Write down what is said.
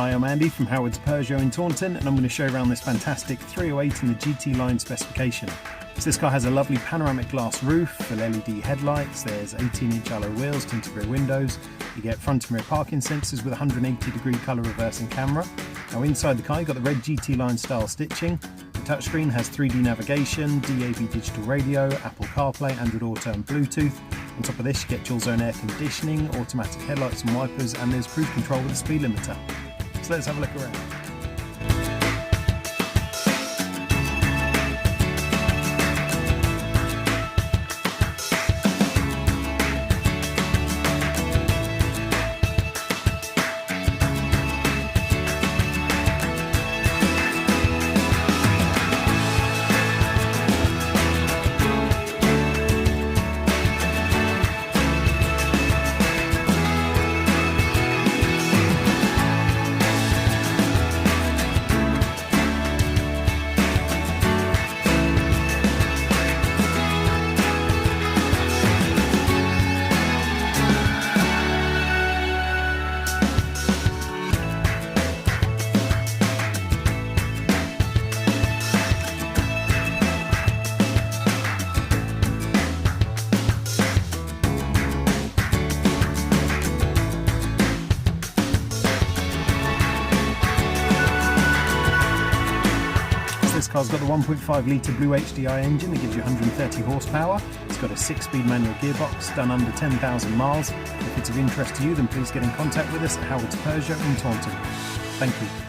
Hi, I'm Andy from Howard's Peugeot in Taunton, and I'm going to show you around this fantastic 308 in the GT line specification. So this car has a lovely panoramic glass roof, full LED headlights, there's 18-inch alloy wheels, tinted rear windows, you get front and rear parking sensors with 180-degree colour reversing camera. Now inside the car you've got the red GT line style stitching. The touchscreen has 3D navigation, DAB digital radio, Apple CarPlay, Android Auto and Bluetooth. On top of this you get dual zone air conditioning, automatic headlights and wipers, and there's cruise control with a speed limiter. So let's have a look around. This car's got the 1.5 litre Blue HDI engine that gives you 130 horsepower. It's got a 6-speed manual gearbox, done under 10,000 miles. If it's of interest to you, then please get in contact with us at Howard's Peugeot in Taunton. Thank you.